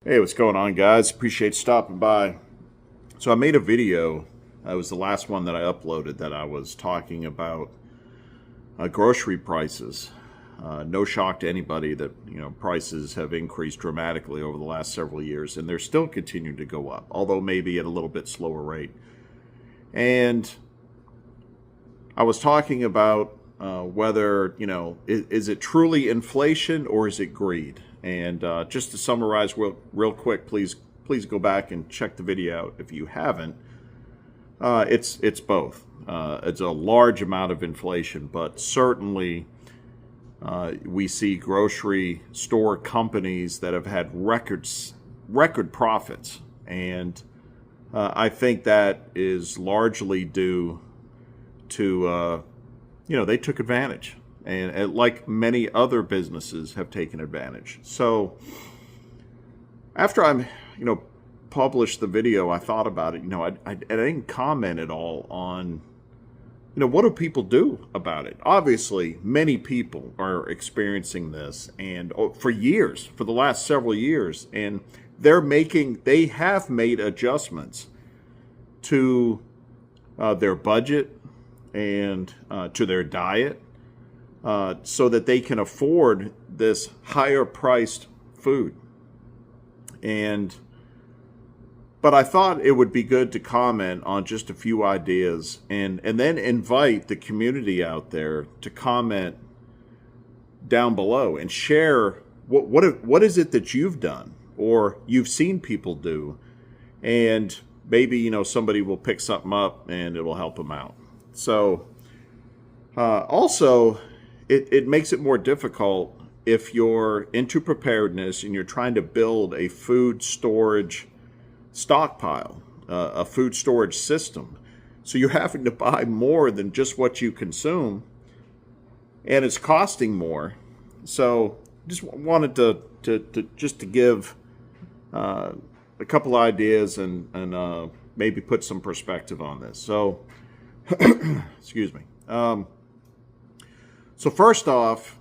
Hey, what's going on, guys? Appreciate stopping by. So I made a video. It was the last one that I uploaded that I was talking about grocery prices. No shock to anybody that prices have increased dramatically over the last several years, and they're still continuing to go up, although maybe at a little bit slower rate. And I was talking about whether is it truly inflation or is it greed? And just to summarize real quick, please go back and check the video out if you haven't. It's both. It's a large amount of inflation, but certainly we see grocery store companies that have had record profits, and I think that is largely due to they took advantage, and like many other businesses have taken advantage. So after I published the video, I thought about it. I didn't comment at all on what do people do about it. Obviously many people are experiencing this, and for the last several years, and they have made adjustments to their budget and to their diet, so that they can afford this higher priced food. But I thought it would be good to comment on just a few ideas, and then invite the community out there to comment down below and share what is it that you've done or you've seen people do, and maybe somebody will pick something up and it will help them out. So also, it makes it more difficult if you're into preparedness and you're trying to build a food storage stockpile, a food storage system. So you're having to buy more than just what you consume, and it's costing more. So just wanted to give a couple ideas and maybe put some perspective on this. So excuse me. So first off,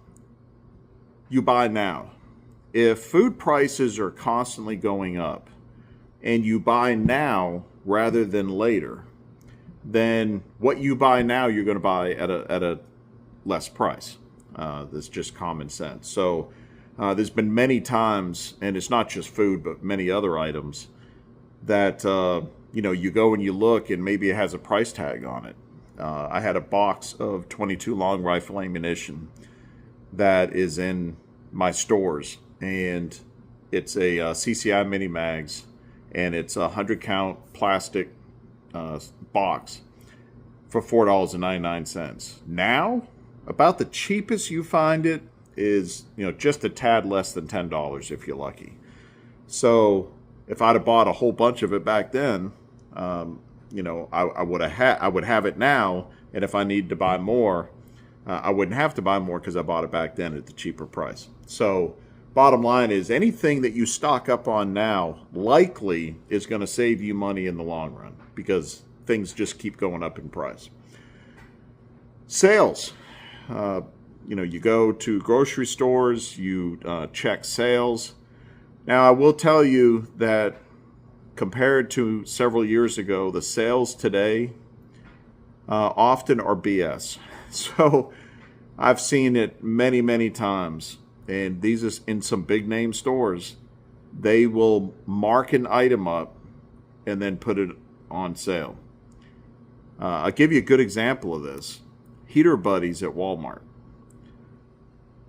you buy now. If food prices are constantly going up and you buy now rather than later, then what you buy now you're going to buy at a less price. That's just common sense. So there's been many times, and it's not just food but many other items, that you go and you look and maybe it has a price tag on it. I had a box of 22 long rifle ammunition that is in my stores, and it's a CCI mini mags, and it's a 100 count plastic box for $4.99. Now, about the cheapest you find it is just a tad less than $10 if you're lucky. So if I'd have bought a whole bunch of it back then, I would have it now, and if I need to buy more, I wouldn't have to buy more because I bought it back then at the cheaper price. So bottom line is, anything that you stock up on now likely is going to save you money in the long run, because things just keep going up in price. Sales. You go to grocery stores, you check sales. Now, I will tell you that compared to several years ago, the sales today often are BS. So I've seen it many, many times. And these is in some big name stores. They will mark an item up and then put it on sale. I'll give you a good example of this. Heater Buddies at Walmart.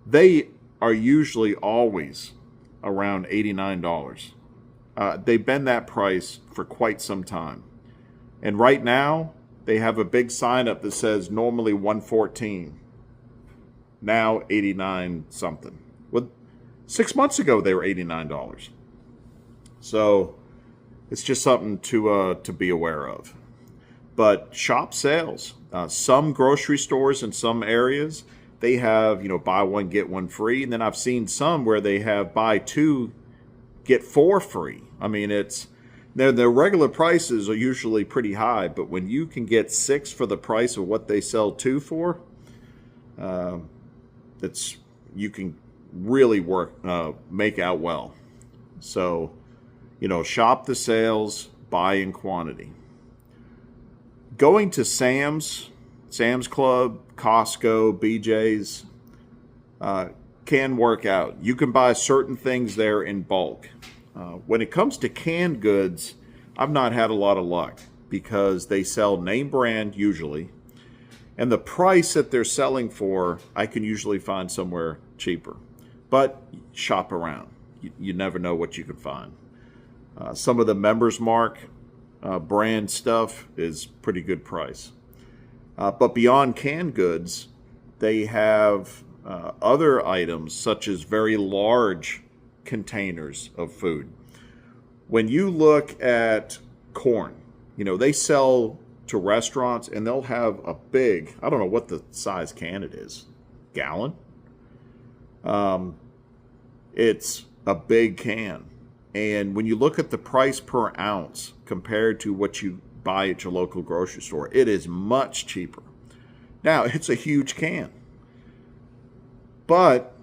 They are usually always around $89. They've been that price for quite some time. And right now, they have a big sign up that says normally $114. Now $89 something. Well, 6 months ago, they were $89. So it's just something to be aware of. But shop sales. Some grocery stores in some areas, they have, buy one, get one free. And then I've seen some where they have buy two, get four free. I mean, their regular prices are usually pretty high, but when you can get six for the price of what they sell two for, you can really make out well. So Shop the sales, buy in quantity. Going to Sam's Club, Costco, BJ's can work out. You can buy certain things there in bulk. When it comes to canned goods, I've not had a lot of luck because they sell name brand usually, and the price that they're selling for, I can usually find somewhere cheaper. But shop around. You never know what you can find. Some of the Members Mark brand stuff is pretty good price. But beyond canned goods, they have other items such as very large containers of food. When you look at corn, they sell to restaurants and they'll have a big, I don't know what the size can it is, gallon? It's a big can. And when you look at the price per ounce compared to what you buy at your local grocery store, it is much cheaper. Now, it's a huge can. But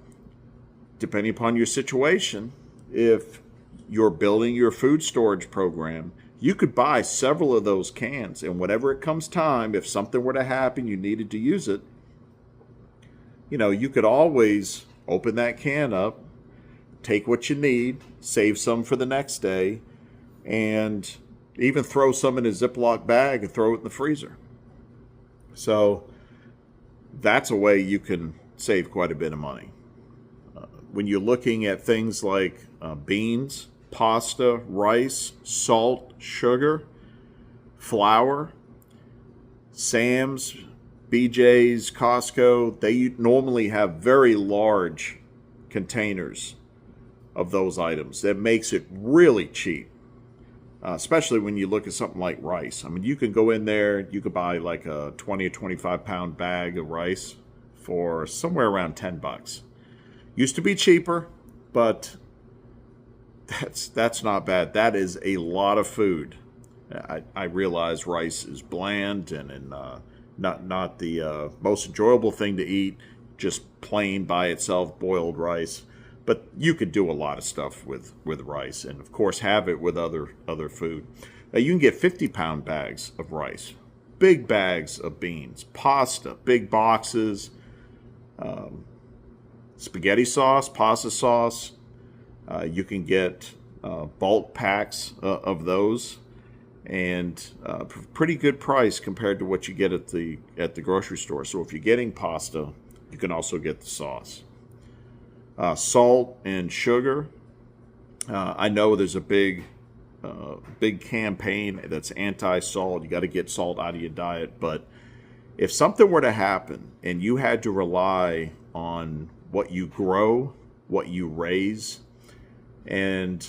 depending upon your situation, if you're building your food storage program, you could buy several of those cans. And whenever it comes time, if something were to happen, you needed to use it, you could always open that can up, take what you need, save some for the next day, and even throw some in a Ziploc bag and throw it in the freezer. So that's a way you can save quite a bit of money. When you're looking at things like beans, pasta, rice, salt, sugar, flour, Sam's, BJ's, Costco, they normally have very large containers of those items. That makes it really cheap, especially when you look at something like rice. I mean, you can go in there, you could buy like a 20 or 25 pound bag of rice for somewhere around $10. Used to be cheaper, but that's not bad. That is a lot of food. I realize rice is bland and not the most enjoyable thing to eat, just plain by itself boiled rice. But you could do a lot of stuff with rice, and of course have it with other food. You can get 50-pound bags of rice, big bags of beans, pasta, big boxes, spaghetti sauce, pasta sauce. You can get bulk packs of those, and pretty good price compared to what you get at the grocery store. So if you're getting pasta, you can also get the sauce. Salt and sugar. I know there's a big campaign that's anti-salt. You got to get salt out of your diet. But if something were to happen and you had to rely on what you grow, what you raise, and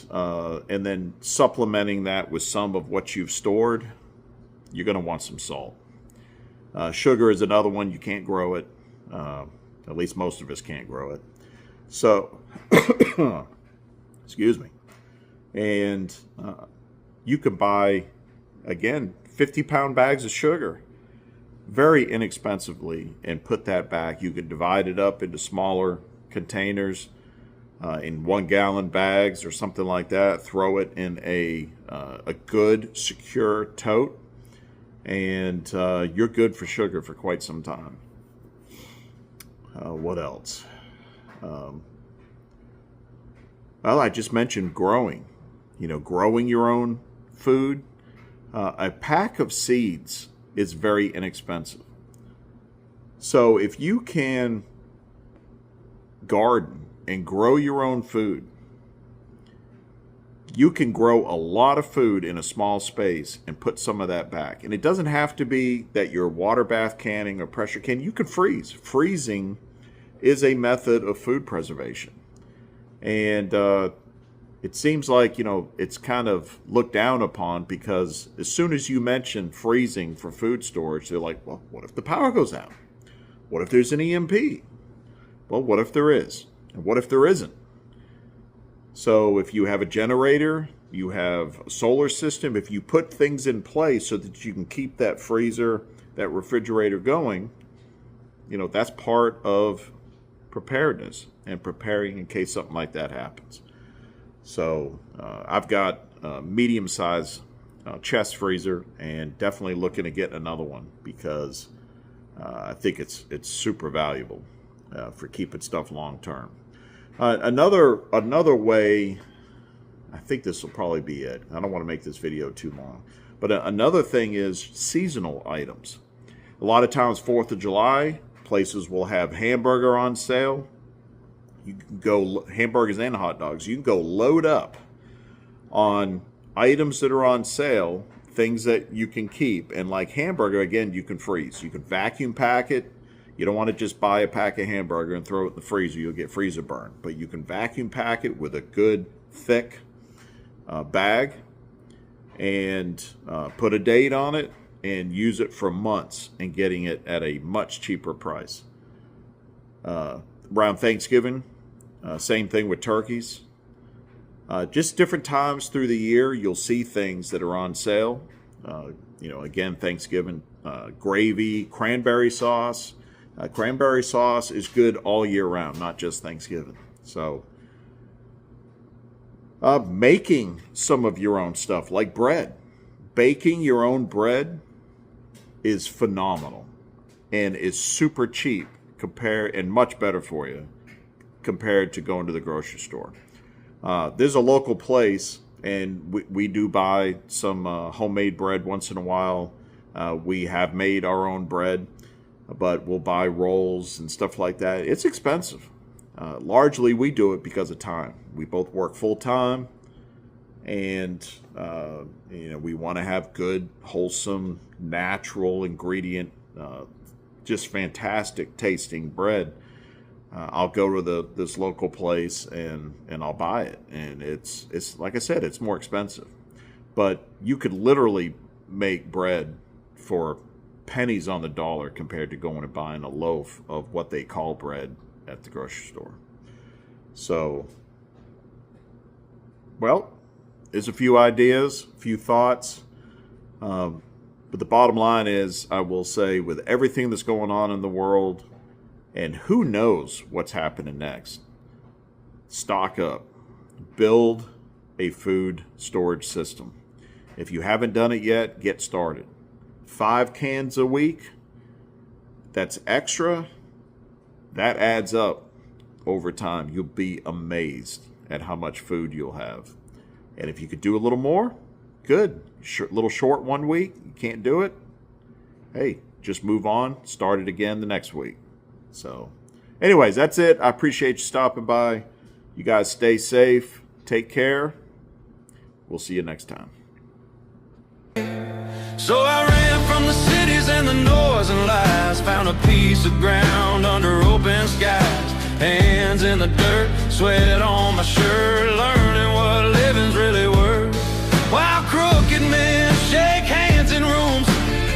then supplementing that with some of what you've stored, you're going to want some salt. Sugar is another one. You can't grow it. At least most of us can't grow it. So, excuse me. And you could buy, again, 50-pound bags of sugar very inexpensively and put that back. You could divide it up into smaller containers in 1-gallon bags or something like that. Throw it in a good, secure tote, and you're good for sugar for quite some time. What else? Well, I just mentioned growing. Growing your own food. A pack of seeds is very inexpensive. So if you can garden and grow your own food, you can grow a lot of food in a small space and put some of that back. And it doesn't have to be that you're water bath canning or pressure canning. You can freeze. Freezing is a method of food preservation. And it seems like, it's kind of looked down upon because as soon as you mention freezing for food storage, they're like, well, what if the power goes out? What if there's an EMP? Well, what if there is? And what if there isn't? So if you have a generator, you have a solar system, if you put things in place so that you can keep that freezer, that refrigerator going, that's part of preparedness and preparing in case something like that happens. So I've got medium-sized chest freezer, and definitely looking to get another one because I think it's super valuable for keeping stuff long term. Another way, I think this will probably be it. I don't want to make this video too long, but another thing is seasonal items. A lot of times 4th of July, places will have hamburger on sale. You can go hamburgers and hot dogs. You can go load up on items that are on sale, things that you can keep. And like hamburger, again, you can freeze. You can vacuum pack it. You don't want to just buy a pack of hamburger and throw it in the freezer. You'll get freezer burn. But you can vacuum pack it with a good, thick bag and put a date on it and use it for months and getting it at a much cheaper price. Around Thanksgiving, same thing with turkeys. Just different times through the year, you'll see things that are on sale. Again, Thanksgiving, gravy, cranberry sauce. Cranberry sauce is good all year round, not just Thanksgiving. So, making some of your own stuff, like bread. Baking your own bread is phenomenal and is super cheap and much better for you compared to going to the grocery store. There's a local place, and we do buy some homemade bread once in a while. We have made our own bread, but we'll buy rolls and stuff like that. It's expensive. Largely, we do it because of time. We both work full time, and we want to have good, wholesome, natural ingredient, just fantastic tasting bread. I'll go to this local place and I'll buy it, and it's like I said, it's more expensive, but you could literally make bread for pennies on the dollar compared to going and buying a loaf of what they call bread at the grocery store. So, well, there's a few ideas, a few thoughts, but the bottom line is, I will say, with everything that's going on in the world, and who knows what's happening next, stock up. Build a food storage system. If you haven't done it yet, get started. 5 cans a week, that's extra. That adds up over time. You'll be amazed at how much food you'll have. And if you could do a little more, good. Little short 1 week, you can't do it, hey, just move on, start it again the next week. So, anyways, that's it. I appreciate you stopping by. You guys stay safe. Take care. We'll see you next time. So I ran from the cities and the noise and lies, found a piece of ground under open skies, hands in the dirt, sweat on my shirt, learning what living's really worth. While crooked men shake hands in rooms,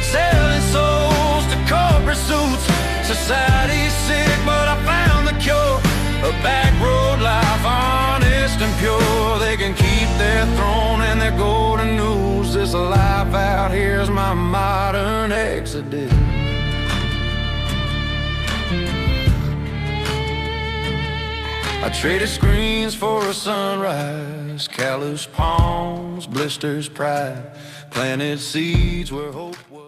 selling souls to corporate suits. Society's sick, but I found the cure. A back road life, honest and pure. They can keep their throne and their golden news. This life out here's my modern exodus. I traded screens for a sunrise, callous palms, blisters, pride. Planted seeds where hope was.